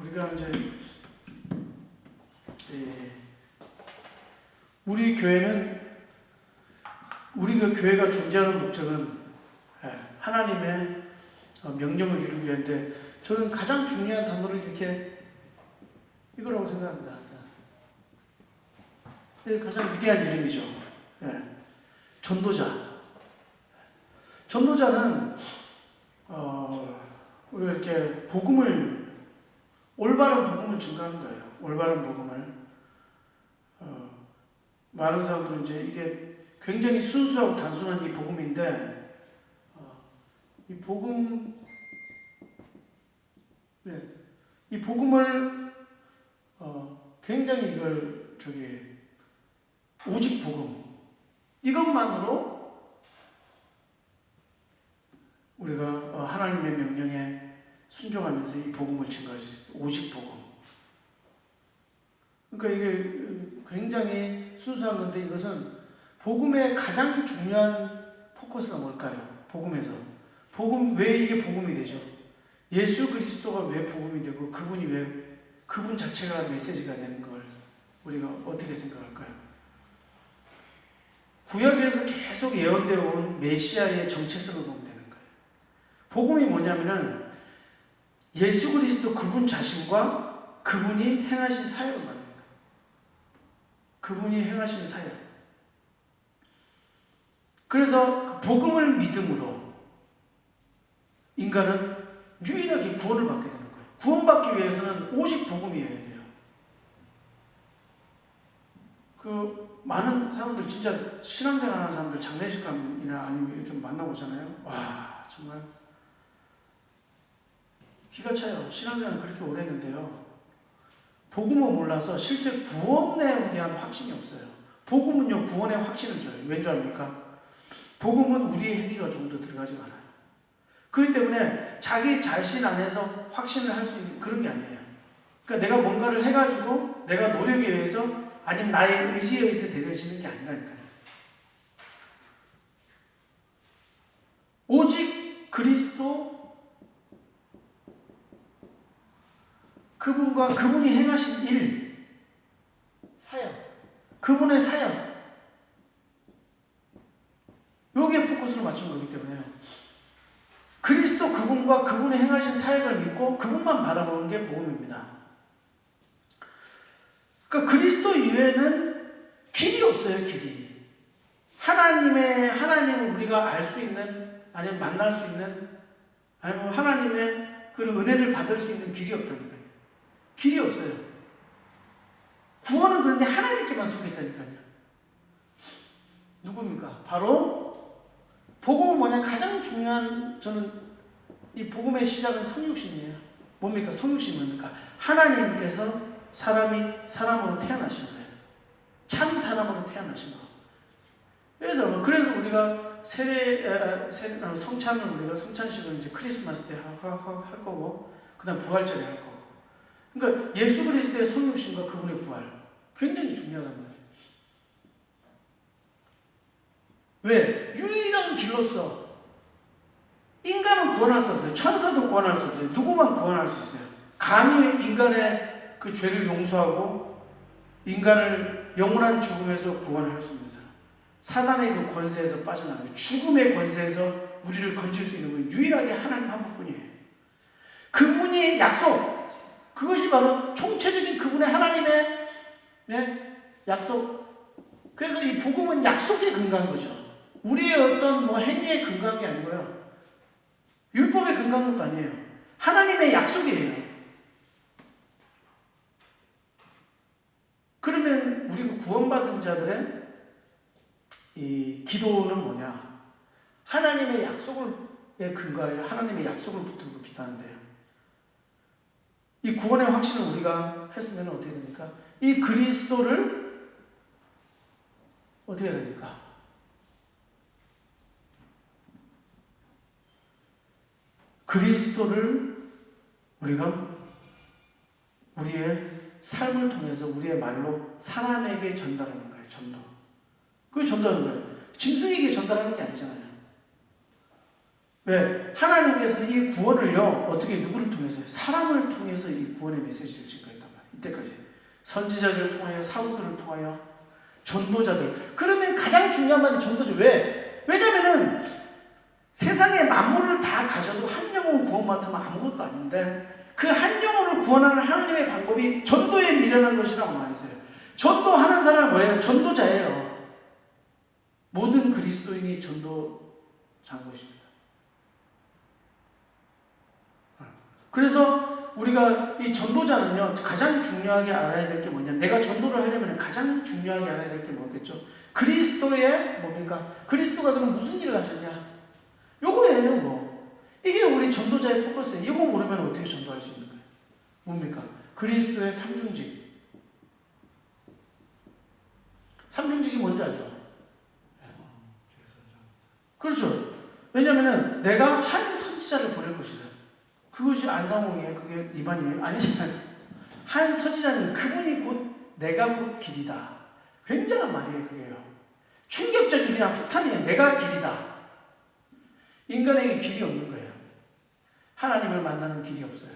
우리가 이제 우리 교회는 우리 그 교회가 존재하는 목적은 하나님의 명령을 이루기 위한데 저는 가장 중요한 단어를 이렇게 이거라고 생각합니다. 가장 위대한 이름이죠. 전도자. 전도자는 우리가 이렇게 올바른 복음을 증거하는 거예요. 올바른 복음을. 많은 사람들은 이제 이게 굉장히 순수하고 단순한 이 복음인데, 이 복음을 굉장히 이걸 오직 복음 이것만으로 우리가 하나님의 명령에 순종하면서 이 복음을 증거할 수 있어요. 오직 복음. 그러니까 이게 굉장히 순수한 건데 이것은 복음의 가장 중요한 포커스가 뭘까요? 복음에서. 왜 이게 복음이 되죠? 예수 그리스도가 왜 복음이 되고 그분 자체가 메시지가 되는 걸 우리가 어떻게 생각할까요? 구약에서 계속 예언되어 온 메시아의 정체성을 보면 되는 거예요. 복음이 뭐냐면은 예수 그리스도 그분 자신과 그분이 행하신 사역을 말합니다. 그분이 행하신 사역. 그래서 그 복음을 믿음으로 인간은 유일하게 구원을 받게 되는 거예요. 구원받기 위해서는 오직 복음이어야 돼요. 많은 사람들 진짜 신앙생활 하는 사람들 장례식감이나 아니면 이렇게 만나보잖아요. 와 정말 기가 차요. 신앙생활 그렇게 오래 했는데요. 복음을 몰라서 실제 구원에 대한 확신이 없어요. 복음은요 구원의 확신을 줘요. 왠 줄 압니까? 복음은 우리의 행위가 좀 더 들어가지가 않아요. 그렇기 때문에 자기 자신 안에서 확신을 할 수 있는 그런 게 아니에요. 그러니까 내가 뭔가를 해가지고 내가 노력에 의해서 아니면 나의 의지에 의해서 되어지는 게 아니라니까요. 오직 그리스도 그분이 행하신 일, 사역, 그분의 사역 여기에 포커스를 맞춘 거기 때문에 그리스도 그분과 그분의 행하신 사역을 믿고 그분만 바라보는 게 복음입니다. 그러니까 그리스도 이외에는 길이 없어요. 길이. 하나님을 우리가 알 수 있는 아니면 만날 수 있는 아니면 하나님의 그 은혜를 받을 수 있는 길이 없다니까요. 길이 없어요. 구원은 그런데 하나님께만 속했다니까요. 누굽니까? 바로 복음은 뭐냐? 가장 중요한 저는 이 복음의 시작은 성육신이에요. 뭡니까? 성육신이 뭡니까? 하나님께서 사람으로 태어나신 거예요. 참 사람으로 태어나신 거. 그래서 우리가 성찬을 우리가 성찬식을 이제 크리스마스 때 할 거고, 그다음 부활절에 할 거고. 그러니까 예수 그리스도의 성육신과 그분의 부활 굉장히 중요하단 말이에요. 왜? 유일한 길로서 인간은 구원할 수 없어요. 천사도 구원할 수 없어요. 누구만 구원할 수 있어요. 감히 인간의 그 죄를 용서하고 인간을 영원한 죽음에서 구원할 수 있는 사람. 사단의 그 권세에서 빠져나가고 죽음의 권세에서 우리를 건질 수 있는 건 유일하게 하나님 한 분뿐이에요. 그분이 약속. 그것이 바로 총체적인 그분의 하나님의 약속. 그래서 이 복음은 약속에 근거한 거죠. 우리의 어떤 행위에 근거한 게 아니고요. 율법에 근거한 것도 아니에요. 하나님의 약속이에요. 그러면 우리 구원받은 자들의 이 기도는 뭐냐? 하나님의 약속에 근거하여 하나님의 약속을 붙들고 기도하는데요. 이 구원의 확신을 우리가 했으면 어떻게 됩니까? 이 그리스도를 어떻게 해야 됩니까? 그리스도를 우리가 우리의 삶을 통해서 우리의 말로 사람에게 전달하는 거예요. 전도. 그게 전달하는 거예요. 짐승에게 전달하는 게 아니잖아요. 왜? 하나님께서는 이 구원을요, 어떻게 누구를 통해서요? 사람을 통해서 이 구원의 메시지를 증거했단 말이에요. 이때까지. 선지자들을 통하여, 사도들을 통하여, 전도자들. 그러면 가장 중요한 말이 전도죠. 왜? 왜냐면은 세상의 만물을 다 가져도 한 영혼 구원 못하면 아무것도 아닌데 그 한 영혼을 구원하는 하나님의 방법이 전도에 미련한 것이라고 말했어요. 전도하는 사람은 뭐예요? 전도자예요. 모든 그리스도인이 전도자인 것입니다. 그래서 우리가 이 전도자는요, 가장 중요하게 알아야 될 게 뭐냐. 내가 전도를 하려면 가장 중요하게 알아야 될 게 뭐겠죠? 그리스도의 뭡니까? 그리스도가 그럼 무슨 일을 하셨냐? 요거예요, 뭐. 이게 우리 전도자의 포커스예요. 이거 모르면 어떻게 전도할 수 있는 거예요? 뭡니까? 그리스도의 삼중직. 삼중직이 뭔지 알죠? 그렇죠. 왜냐면은 내가 한 선지자를 보낼 것이다. 그것이 안상홍이에요? 그게 이만이에요? 아니지만 한 선지자는 그분이 곧 내가 곧 길이다. 굉장한 말이에요, 그게요. 충격적인 그냥 폭탄이에요. 내가 길이다. 인간에게 길이 없는 거예요. 하나님을 만나는 길이 없어요.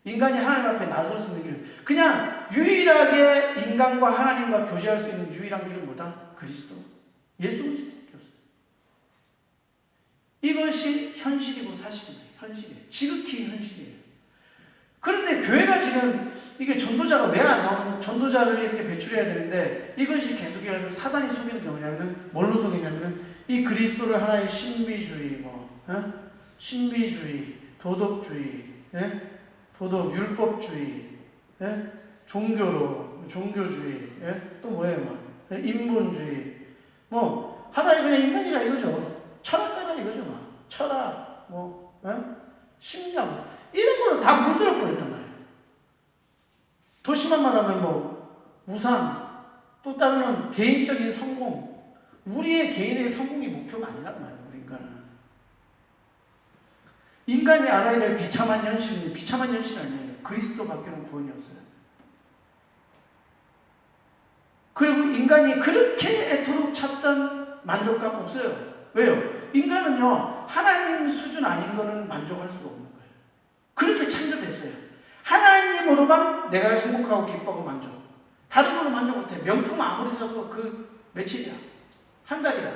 인간이 하나님 앞에 나설 수 있는 길. 그냥 유일하게 인간과 하나님과 교제할 수 있는 유일한 길은 뭐다? 그리스도. 예수 그리스도밖에 없어요. 이것이 현실이고 사실이에요. 현실이에요. 지극히 현실이에요. 그런데 교회가 지금 이게 전도자가 왜 안 나오는, 전도자를 이렇게 배출해야 되는데 이것이 계속해서 사단이 속이는 게 뭐냐면은 뭘로 속이냐면은 이 그리스도를 하나의 신비주의, 신비주의, 도덕주의, 도덕, 율법주의, 종교주의, 또 뭐예요? 인본주의, 뭐 하나의 그냥 인간이라 이거죠. 철학가라 이거죠. 철학, 심리학 이런 걸로 다 물들어 버렸단 말이에요. 더 심한 말 하면 우상, 또 다른 개인적인 성공. 우리의 개인의 성공이 목표가 아니란 말이에요. 우리 인간이 알아야 될 비참한 현실은 비참한 현실 아니에요. 그리스도밖에는 구원이 없어요. 그리고 인간이 그렇게 애토록 찾던 만족감 없어요. 왜요? 인간은요, 하나님 수준 아닌 거는 만족할 수가 없는 거예요. 그렇게 창조됐어요. 하나님으로만 내가 행복하고 기뻐하고 만족. 다른 걸로 만족 못해. 명품 아무리 사도 그 며칠이야. 한 달이야.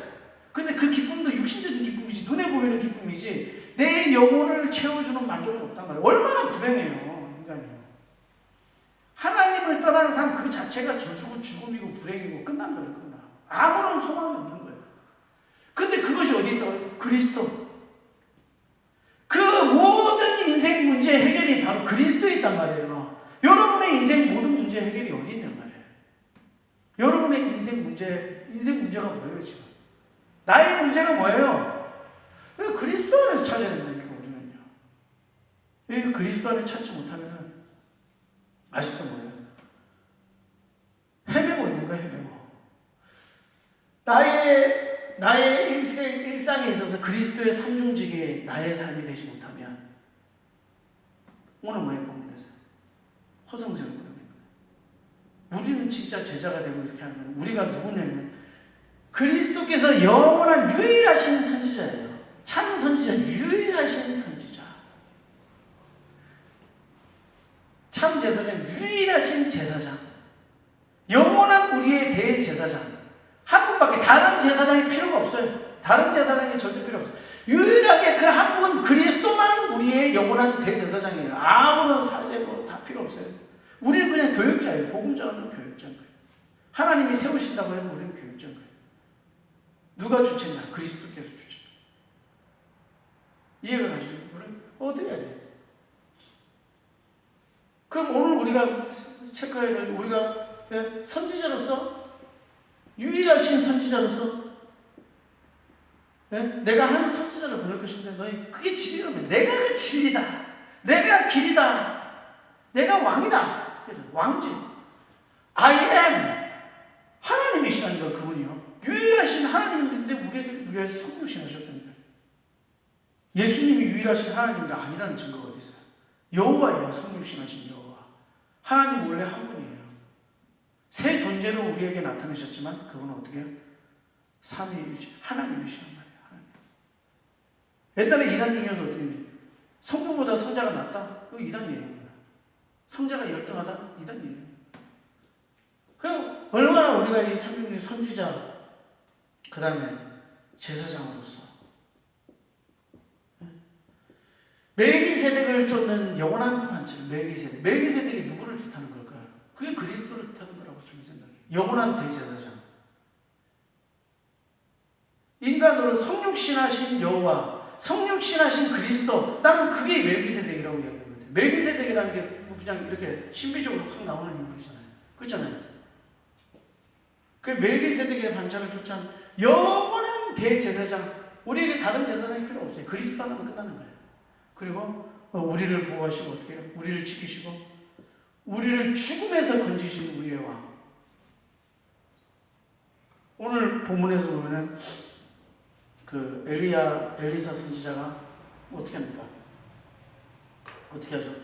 근데 그 기쁨도 육신적인 기쁨이지, 눈에 보이는 기쁨이지, 내 영혼을 채워주는 만족은 없단 말이에요. 얼마나 불행해요, 인간이. 하나님을 떠난 삶 그 자체가 저주고 죽음이고 불행이고 끝난 거예요, 끝나. 아무런 소망이 없는 거예요. 근데 그것이 어디 있다고요? 그리스도. 그 모든 인생 문제 해결이 바로 그리스도에 있단 말이에요. 여러분의 인생 모든 문제 해결이 어디 있냔 말이에요. 여러분의 인생 문제가 뭐예요, 지금? 나의 문제가 뭐예요? 왜 그리스도 안에서 찾아야 된다니까, 우리는요. 왜 그리스도 안에 찾지 못하면 아직도 뭐예요? 헤매고 있는 거예요, 헤매고. 나의 일상에 있어서 그리스도의 삼중직이 나의 삶이 되지 못하면 오늘 뭐에 보면 되세요? 허송세를 부르는 거예요. 우리는 진짜 제자가 되고 이렇게 하면 우리가 누구냐면 그리스도께서 영원한 유일하신 선지자예요. 참 선지자, 유일하신 선지자. 참 제사장, 유일하신 제사장. 영원한 우리의 대제사장. 한 분밖에 다른 제사장이 필요가 없어요. 다른 제사장이 절대 필요 없어요. 유일하게 그 한 분 그리스도만 우리의 영원한 대제사장이에요. 아무런 사제 다 필요 없어요. 우리는 그냥 교육자예요. 복음자는 교육자인 거예요. 하나님이 세우신다고 하면 우리는 교육자인 거예요. 누가 주체냐? 그리스도께서 주체. 이해가 가시죠? 우리는 어떻게 해야 돼요? 그럼 오늘 우리가 체크해야 될, 우리가 선지자로서, 유일하신 선지자로서, 내가 한 선지자를 보낼 것인데, 너희 그게 진리라면, 내가 그 진리다. 내가 길이다. 내가 왕이다. 그래서 왕지. I am. 하나님이시라니까, 그분이요. 유일하신 하나님인데, 우리를 위해서 성육신하셨다니까. 예수님이 유일하신 하나님이 아니라는 증거가 어디 있어요? 여호와예요, 성육신하신 여호와. 하나님 원래 한 분이에요. 새 존재로 우리에게 나타나셨지만 그분은 어떻게 해요? 삼위일체 하나님이시란 말이에요. 하나님. 옛날에 이단 중에서 어떻게 했니? 성부보다 성자가 낫다? 그거 이단이에요. 성자가 열등하다? 이단이에요. 그 얼마나 우리가 이 삼육육 선지자, 그 다음에 제사장으로서 멜기세덱을 쫓는 영원한 반찬, 멜기세덱이 누구를 뜻하는 걸까요? 그게 그리스도를 뜻하는 거라고 저는 생각해요. 영원한 대제사장. 인간으로 성육신하신 여호와, 성육신하신 그리스도, 나는 그게 멜기세덱이라고 이야기하거든요. 멜기세덱이라는 게 그냥 이렇게 신비적으로 확 나오는 인물이잖아요. 그렇잖아요. 그 멜기세덱의 반찬을 쫓은 영원한 대제사장, 우리에게 다른 제사장이 필요 없어요. 그리스도 하나면 끝나는 거예요. 그리고 우리를 보호하시고 어떻게 해요? 우리를 지키시고 우리를 죽음에서 건지신 우리의 왕. 오늘 본문에서 보면은 그 엘리사 선지자가 어떻게 합니까? 어떻게 하죠?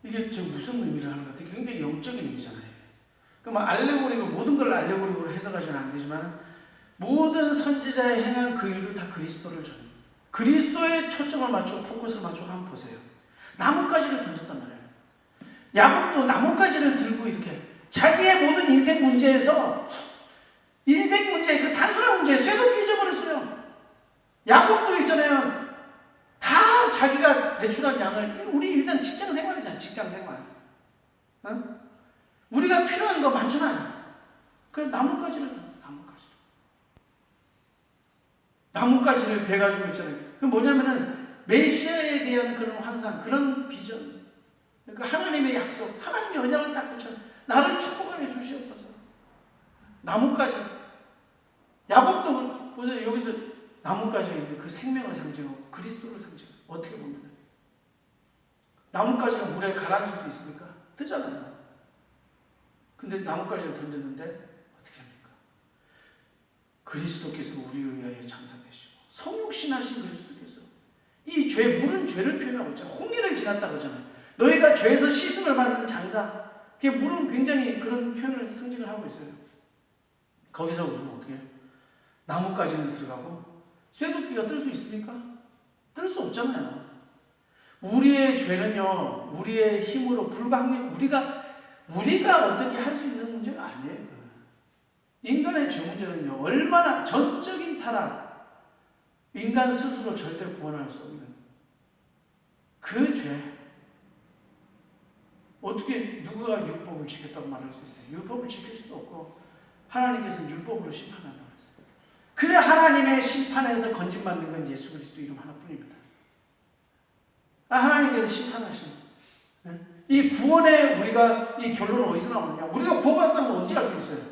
이게 지금 무슨 의미를 하는 것 같아요? 굉장히 영적인 의미잖아요. 그럼 알레고리고 모든 걸 알레고리로 해석하지는 안 되지만 모든 선지자의 행한 그 일도 다 그리스도를 전해요. 그리스도에 초점을 맞추고 포커스를 맞추고 한번 보세요. 나뭇가지를 던졌단 말이에요. 야곱도 나뭇가지를 들고 이렇게 자기의 모든 인생 문제에서 그 단순한 문제에 쇠도 잊어버렸어요. 야곱도 있잖아요. 다 자기가 배출한 양을, 우리 일상 직장 생활이잖아요. 직장 생활. 어? 우리가 필요한 거 많잖아요. 그 나뭇가지를 베가지고 있잖아요. 그 뭐냐면은 메시아에 대한 그런 환상, 그런 비전, 그러니까 하나님의 약속, 하나님의 언약을 딱 붙여 나를 축복하게 주시옵소서. 나뭇가지. 야곱도 보세요. 여기서 나뭇가지가 있는데 그 생명을 상징하고 그리스도를 상징하고 어떻게 보면 나뭇가지가 물에 가라앉을 수 있습니까? 뜨잖아요. 근데 나뭇가지를 던졌는데 어떻게 합니까? 그리스도께서 우리를 위하여 장사되시고 성육신하신 그리스도께서 이 죄, 물은 죄를 표현하고 있잖아요. 홍해를 지났다 그러잖아요. 너희가 죄에서 씻음을 받는 장사. 그게 물은 굉장히 그런 표현을 상징을 하고 있어요. 거기서 우리는 어떻게 해요? 나뭇가지는 들어가고 쇠도끼가 뜰 수 있습니까? 뜰 수 없잖아요. 우리의 죄는요, 우리의 힘으로 불가항력, 우리가 어떻게 할 수 있는 문제가 아니에요. 인간의 죄 문제는요, 얼마나 전적인 타락, 인간 스스로 절대 구원할 수 없는 그 죄. 어떻게 누가 율법을 지켰다고 말할 수 있어요? 율법을 지킬 수도 없고 하나님께서는 율법으로 심판한다고 했어요. 그 하나님의 심판에서 건진받는 건 예수 그리스도 이름 하나뿐입니다. 하나님께서 심판하시는 이 구원의 우리가 이 결론은 어디서 나오느냐? 우리가 구원받았다면 언제 알 수 있어요?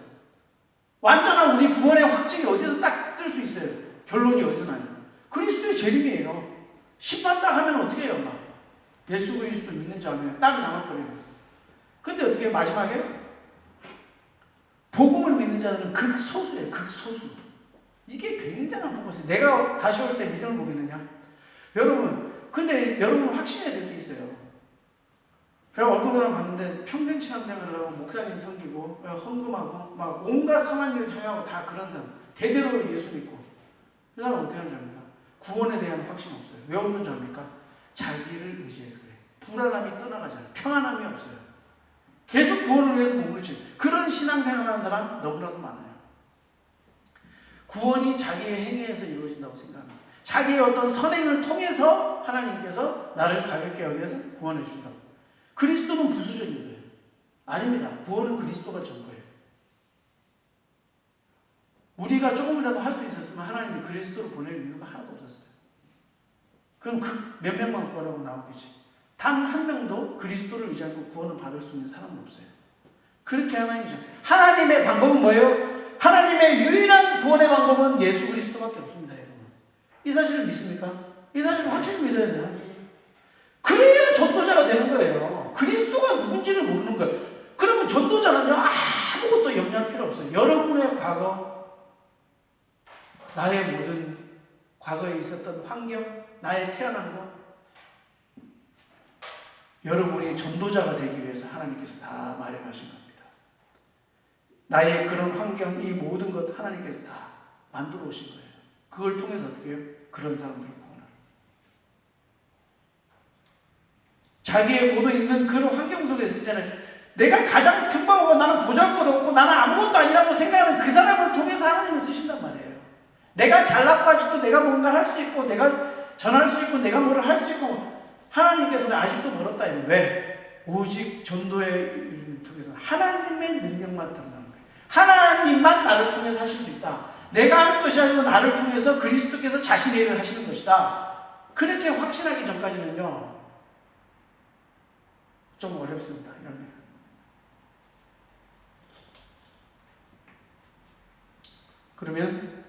완전한 우리 구원의 확증이 어디서 딱 뜰 수 있어요? 결론이 어디서 나요? 그리스도의 재림이에요. 심판 딱 하면 어떻게 해요? 엄마? 예수 그리스도 믿는 자면 딱 남아버리는. 근데 어떻게 마지막에 복음을 믿는 자들은 극소수예요. 극소수. 이게 굉장한 포커스. 내가 다시 올 때 믿음을 보겠느냐? 여러분, 근데 여러분 확신해야 될 게 있어요. 제가 어떤 사람 봤는데 평생 신앙생활을 하고 목사님 섬기고 헌금하고 막 온갖 선한 일을 당하고 다 그런 사람. 대대로 예수 믿고. 그 사람은 어떻게 하는 줄 압니까? 구원에 대한 확신 없어요. 왜 없는 줄 압니까? 자기를 의지해서 그래요. 불안함이 떠나가잖아요. 평안함이 없어요. 계속 구원을 위해서 몸을 치고 그런 신앙생활을 하는 사람 너무나도 많아요. 구원이 자기의 행위에서 이루어진다고 생각합니다. 자기의 어떤 선행을 통해서 하나님께서 나를 가볍게 여겨서 구원해 주신다고. 그리스도는 부수적인 거예요. 아닙니다. 구원은 그리스도가 전부예요. 우리가 조금이라도 할 수 있었으면 하나님이 그리스도를 보낼 이유가 하나도 없었어요. 그럼 그 몇 명만 구원하고 나오겠지. 단 한 명도 그리스도를 의지하고 구원을 받을 수 있는 사람은 없어요. 그렇게 하나님이죠. 하나님의 방법은 뭐예요? 하나님의 유일한 구원의 방법은 예수 그리스도밖에 없습니다. 여러분. 이 사실을 믿습니까? 이 사실을 확실히 믿어야 돼요. 그래야 전도자가 되는 거예요. 그리스도가 누군지를 모르는 거예요. 그러면 전도자는요, 아무것도 염려할 필요 없어요. 여러분의 과거, 나의 모든 과거에 있었던 환경, 나의 태어난 것, 여러분이 전도자가 되기 위해서 하나님께서 다 마련하신 겁니다. 나의 그런 환경, 이 모든 것 하나님께서 다 만들어 오신 거예요. 그걸 통해서 어떻게 해요? 그런 사람들을 구원하라. 자기의 모든 있는 그런 환경 속에서 있잖아요. 내가 가장 평범하고 나는 보잘것없고 나는 아무것도 아니라고 생각하는 그 사람을 통해서 하나님을 쓰신단 말이에요. 내가 잘나가지고 내가 뭔가를 할 수 있고 내가 전할 수 있고 내가 뭐를 할 수 있고 하나님께서는 아직도 멀었다. 왜? 오직 전도의 일을 통해서 하나님의 능력만 드러나는 거예요. 하나님만 나를 통해서 하실 수 있다. 내가 하는 것이 아니고 나를 통해서 그리스도께서 자신의 일을 하시는 것이다. 그렇게 확신하기 전까지는요, 좀 어렵습니다. 그러면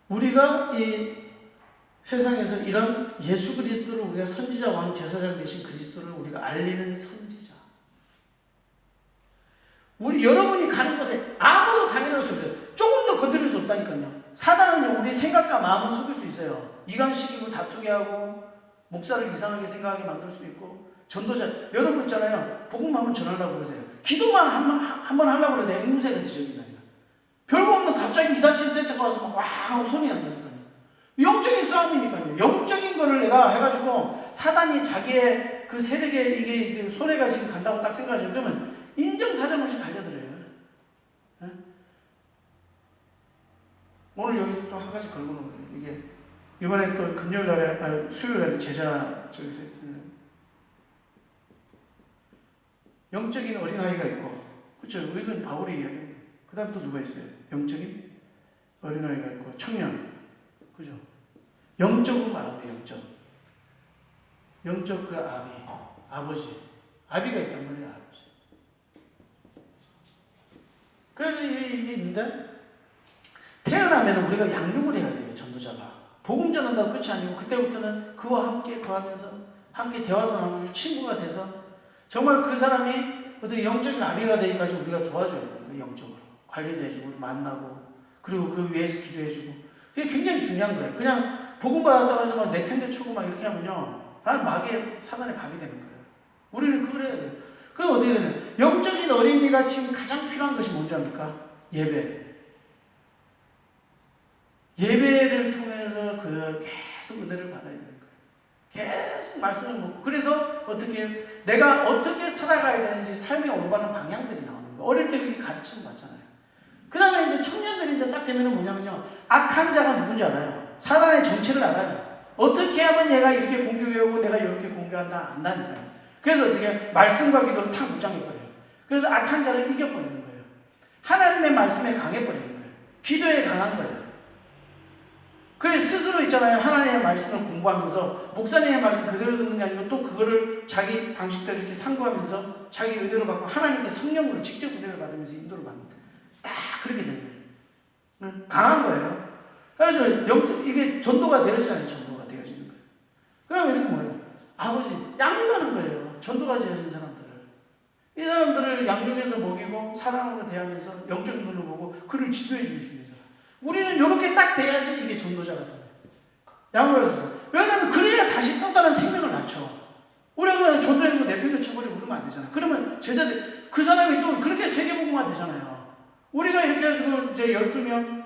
우리가 이 세상에서 이런 예수 그리스도를 우리가 선지자 왕 제사장 되신 그리스도를 우리가 알리는 선지자. 우리 여러분이 가는 곳에 아무도 당연할 수 없어요. 조금 더 건드릴 수 없다니까요. 사단은 우리 생각과 마음을 속일 수 있어요. 이간시키고 다투게 하고 목사를 이상하게 생각하게 만들 수 있고 전도자 여러분 있잖아요. 복음 한번 전하려고 그러세요. 기도만 한번 하려고 그러는데 앵무새가 되셔진다니까. 별거 없는 갑자기 이사짐 센터가 와서 막 와 하고 소리 난다니까요. 영적인 싸움이니까요. 영적인 거를 내가 해가지고 사단이 자기의 그 세력에 이게 손해가 지금 간다고 딱 생각하시면 그러면 인정사정 없이 달려들어요. 네? 오늘 여기서 또 한 가지 걸고 놓은 거예요. 이게 이번에 또 금요일 날에 수요일 날에 제자 저기서 영적인 어린아이가 있고 그렇죠. 이건 바울의 이야기입니다. 그 다음에 또 누가 있어요? 영적인 어린아이가 있고 청년 그죠? 영적으로 말하면 영적 그 아버지 아비가 있단 말이에요. 아버지. 그래서 이게 있는데 태어나면 우리가 양육을 해야 돼요. 전도자가 복음 전한다고 끝이 아니고 그때부터는 그와 함께 거하면서 함께 대화도 나누고 친구가 돼서 정말 그 사람이 어떤 영적인 아비가 되기까지 우리가 도와줘야 돼요. 영적으로 관리도 해주고 만나고 그리고 그 위해서 기도해주고 그게 굉장히 중요한 거예요. 그냥 복음 받았다고 해서 막 내팽개치고 막 이렇게 하면요 마귀의 사단의 밥이 되는 거예요. 우리는 그걸 해야 돼요. 그럼 어떻게 되냐 영적인 어린이가 지금 가장 필요한 것이 뭔지 압니까? 예배를 통해서 그 계속 은혜를 받아야 되는 거예요. 계속 말씀을 먹고 그래서 어떻게 내가 어떻게 살아가야 되는지 삶의 올바른 방향들이 나오는 거예요. 어릴 때 그렇게 가르치는 거 맞잖아요. 그 다음에 이제 청년들이 이제 딱 되면은 뭐냐면요 악한 자가 누군지 알아요. 사단의 정체를 알아요. 어떻게 하면 얘가 이렇게 공격하고 내가 이렇게 공격한다 안다니까요. 그래서 어떻게 말씀과 기도를 탁 무장해버려요. 그래서 악한 자를 이겨버리는 거예요. 하나님의 말씀에 강해버리는 거예요. 기도에 강한 거예요. 그 스스로 있잖아요. 하나님의 말씀을 공부하면서 목사님의 말씀 그대로 듣는 게 아니고 또 그거를 자기 방식대로 이렇게 상고하면서 자기 의대로 받고 하나님께 성령으로 직접 은혜를 받으면서 인도를 받는 딱 그렇게 되는 거예요. 강한 거예요. 그래서 이게 전도가 되어지잖아요. 전도가 되어지는 거예요. 그러면 이렇게 뭐예요? 아버지 양육하는 거예요. 전도가 되어진 사람들을. 이 사람들을 양육해서 먹이고 사랑으로 대하면서 영적인 눈으로 보고 그를 지도해 줄 수 있는 사람. 우리는 이렇게 딱 돼야지 이게 전도자가 돼요. 양육해서. 왜냐하면 그래야 다시 또 다른 생명을 낳죠. 우리가 그냥 전도해놓고 내팽개 쳐버리고 그러면 안 되잖아. 그러면 제자들 그 사람이 또 그렇게 세계복음화 되잖아요. 우리가 이렇게 해가지고 이제 12명